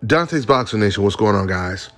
Dante's Boxing Nation, what's going on, guys?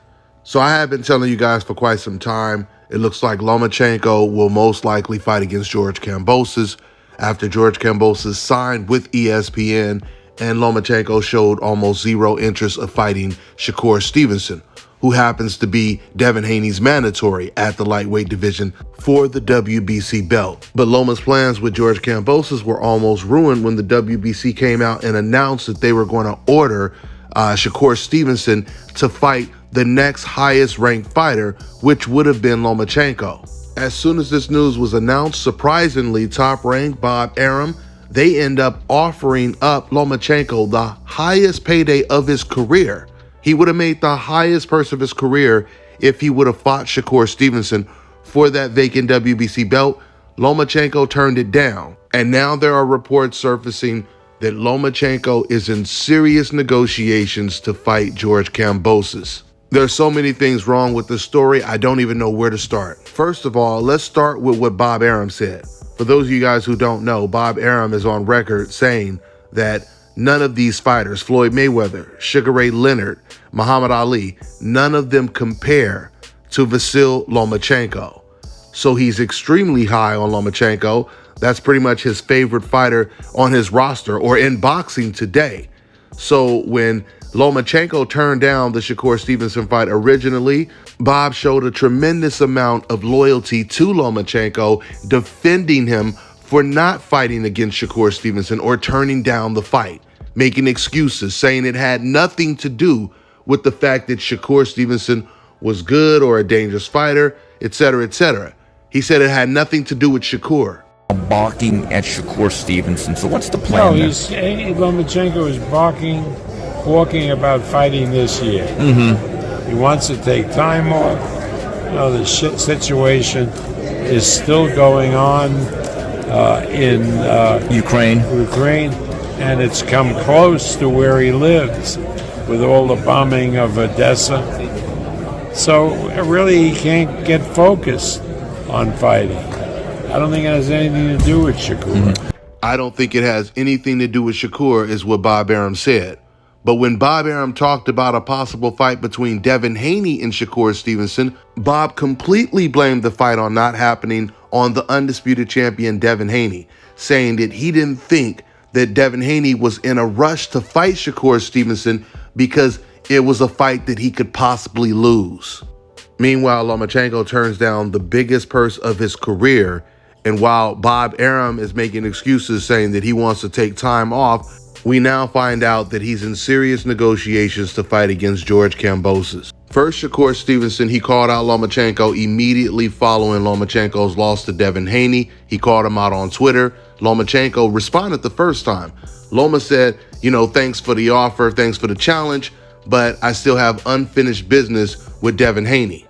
So I have been telling you guys for quite some time, it looks like Lomachenko will most likely fight against George Kambosos after George Kambosos signed with ESPN, and Lomachenko showed almost zero interest of fighting Shakur Stevenson, who happens to be Devin Haney's mandatory at the lightweight division for the WBC belt. But Loma's plans with George Kambosos were almost ruined when the WBC came out and announced that they were going to order Shakur Stevenson to fight the next highest ranked fighter, which would have been Lomachenko. As soon as this news was announced, surprisingly, top ranked Bob Arum, they end up offering up Lomachenko the highest payday of his career. He would have made the highest purse of his career if he would have fought Shakur Stevenson for that vacant WBC belt. Lomachenko turned it down. And now there are reports surfacing that Lomachenko is in serious negotiations to fight George Kambosos. There's so many things wrong with this story, I don't even know where to start. First of all, let's start with what Bob Arum said. For those of you guys who don't know, Bob Arum is on record saying that none of these fighters, Floyd Mayweather, Sugar Ray Leonard, Muhammad Ali, none of them compare to Vasyl Lomachenko. So he's extremely high on Lomachenko. That's pretty much his favorite fighter on his roster or in boxing today. So when Lomachenko turned down the Shakur Stevenson fight originally, Bob showed a tremendous amount of loyalty to Lomachenko, defending him for not fighting against Shakur Stevenson or turning down the fight, making excuses, saying it had nothing to do with the fact that Shakur Stevenson was good or a dangerous fighter, etc., etc. He said it had nothing to do with Shakur. Balking at Shakur Stevenson. So what's the plan? No, Lomachenko is walking about fighting this year. He wants to take time off. You know, the situation is still going on in Ukraine, and it's come close to where he lives with all the bombing of Odessa. So really, he can't get focused on fighting. I don't think it has anything to do with Shakur. I don't think it has anything to do with Shakur, is what Bob Arum said. But when Bob Arum talked about a possible fight between Devin Haney and Shakur Stevenson, Bob completely blamed the fight on not happening on the undisputed champion Devin Haney, saying that he didn't think that Devin Haney was in a rush to fight Shakur Stevenson because it was a fight that he could possibly lose. Meanwhile, Lomachenko turns down the biggest purse of his career. And while Bob Arum is making excuses saying that he wants to take time off, we now find out that he's in serious negotiations to fight against George Kambosos. First, Shakur Stevenson, he called out Lomachenko immediately following Lomachenko's loss to Devin Haney. He called him out on Twitter. Lomachenko responded the first time. Loma said, thanks for the offer, thanks for the challenge, but I still have unfinished business with Devin Haney.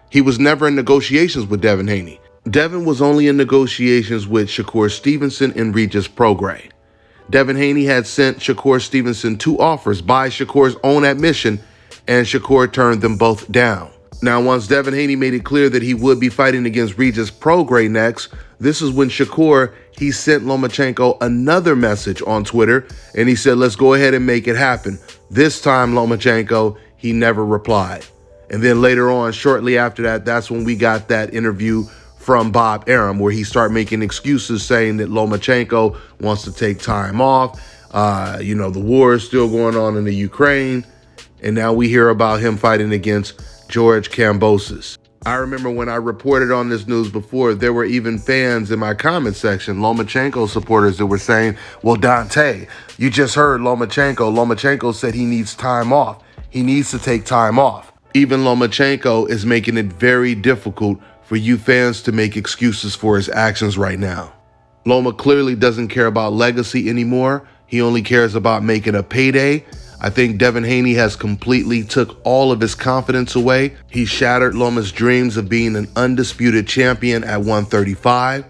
He was never in negotiations with Devin Haney. Devin was only in negotiations with Shakur Stevenson and Regis Prograis. Devin Haney had sent Shakur Stevenson two offers by Shakur's own admission, and Shakur turned them both down. Now, once Devin Haney made it clear that he would be fighting against Regis Prograis next, this is when Shakur, he sent Lomachenko another message on Twitter, and he said, let's go ahead and make it happen. This time, Lomachenko, he never replied. And then later on, shortly after that, that's when we got that interview from Bob Arum, where he started making excuses saying that Lomachenko wants to take time off. The war is still going on in the Ukraine. And now we hear about him fighting against George Kambosos. I remember when I reported on this news before, there were even fans in my comment section, Lomachenko supporters, that were saying, well, Dante, you just heard Lomachenko. Lomachenko said he needs time off. He needs to take time off. Even Lomachenko is making it very difficult for you fans to make excuses for his actions right now. Loma clearly doesn't care about legacy anymore. He only cares about making a payday. I think Devin Haney has completely took all of his confidence away. He shattered Loma's dreams of being an undisputed champion at 135.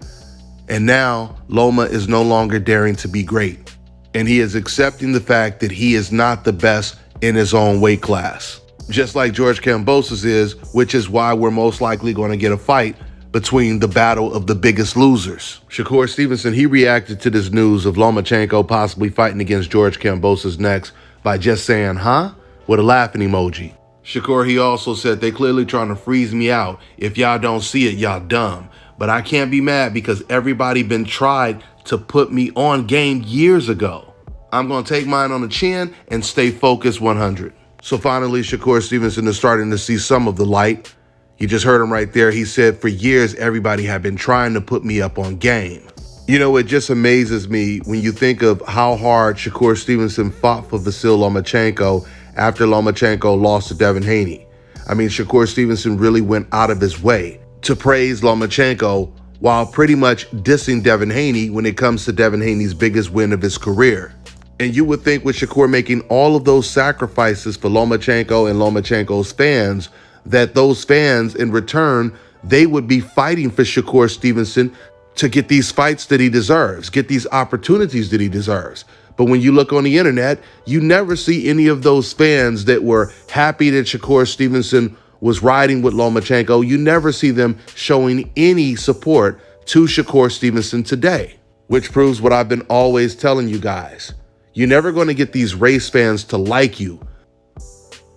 And now Loma is no longer daring to be great. And he is accepting the fact that he is not the best in his own weight class. Just like George Kambosos is, which is why we're most likely going to get a fight between the battle of the biggest losers. Shakur Stevenson, he reacted to this news of Lomachenko possibly fighting against George Kambosos next by just saying, huh? with a laughing emoji. Shakur, he also said they clearly trying to freeze me out. If y'all don't see it, y'all dumb. But I can't be mad because everybody been tried to put me on game years ago. I'm going to take mine on the chin and stay focused 100. So finally, Shakur Stevenson is starting to see some of the light. You just heard him right there. He said, for years, everybody had been trying to put me up on game. You know, it just amazes me when you think of how hard Shakur Stevenson fought for Vasyl Lomachenko after Lomachenko lost to Devin Haney. I mean, Shakur Stevenson really went out of his way to praise Lomachenko while pretty much dissing Devin Haney when it comes to Devin Haney's biggest win of his career. And you would think with Shakur making all of those sacrifices for Lomachenko and Lomachenko's fans, that those fans in return, they would be fighting for Shakur Stevenson to get these fights that he deserves, get these opportunities that he deserves. But when you look on the internet, you never see any of those fans that were happy that Shakur Stevenson was riding with Lomachenko. You never see them showing any support to Shakur Stevenson today, which proves what I've been always telling you guys. You're never going to get these race fans to like you.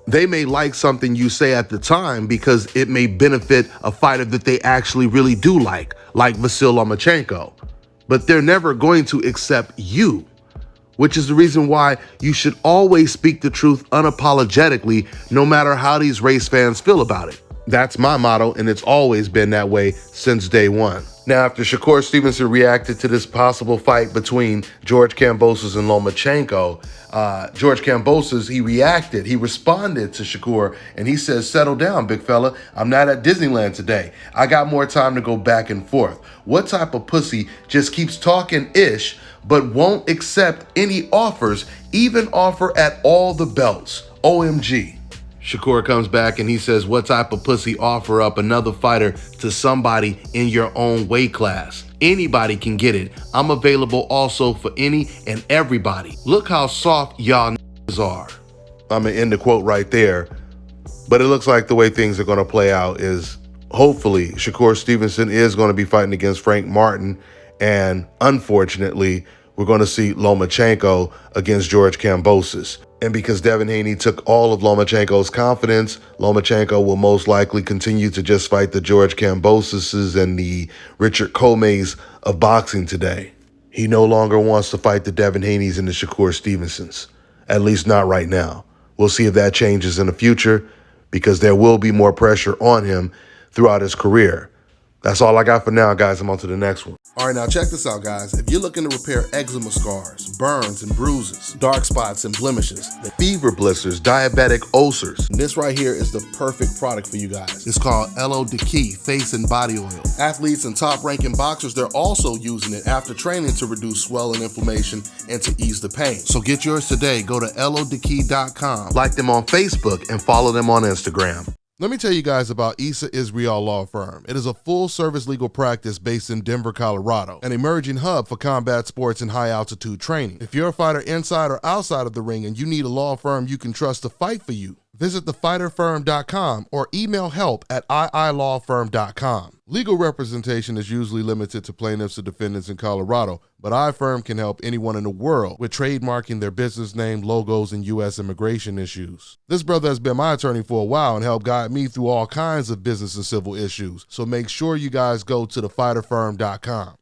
They may like something you say at the time because it may benefit a fighter that they actually really do like Vasyl Lomachenko. But they're never going to accept you, which is the reason why you should always speak the truth unapologetically, no matter how these race fans feel about it. That's my motto, and it's always been that way since day one. Now, after Shakur Stevenson reacted to this possible fight between George Kambosos and Lomachenko, George Kambosos, he reacted, he responded to Shakur, and he says, settle down, big fella. I'm not at Disneyland today. I got more time to go back and forth. What type of pussy just keeps talking ish, but won't accept any offers, even offer at all the belts? OMG. Shakur comes back and he says, what type of pussy offer up another fighter to somebody in your own weight class? Anybody can get it. I'm available also for any and everybody. Look how soft y'all are. I'm gonna end the quote right there. But it looks like the way things are gonna play out is hopefully Shakur Stevenson is gonna be fighting against Frank Martin. And unfortunately, we're gonna see Lomachenko against George Kambosos. And because Devin Haney took all of Lomachenko's confidence, Lomachenko will most likely continue to just fight the George Kambososes and the Richard Comeys of boxing today. He no longer wants to fight the Devin Haneys and the Shakur Stevensons, at least not right now. We'll see if that changes in the future because there will be more pressure on him throughout his career. That's all I got for now, guys. I'm on to the next one. All right, now check this out, guys. If you're looking to repair eczema scars, burns and bruises, dark spots and blemishes, fever blisters, diabetic ulcers, this right here is the perfect product for you guys. It's called LO Deki Face and Body Oil. Athletes and top-ranking boxers, they're also using it after training to reduce swelling, inflammation, and to ease the pain. So get yours today. Go to lodeki.com, like them on Facebook, and follow them on Instagram. Let me tell you guys about Issa Israel Law Firm. It is a full-service legal practice based in Denver, Colorado, an emerging hub for combat sports and high-altitude training. If you're a fighter inside or outside of the ring and you need a law firm you can trust to fight for you, visit thefighterfirm.com or email help@iilawfirm.com. Legal representation is usually limited to plaintiffs or defendants in Colorado, but iFirm can help anyone in the world with trademarking their business name, logos, and U.S. immigration issues. This brother has been my attorney for a while and helped guide me through all kinds of business and civil issues, so make sure you guys go to thefighterfirm.com.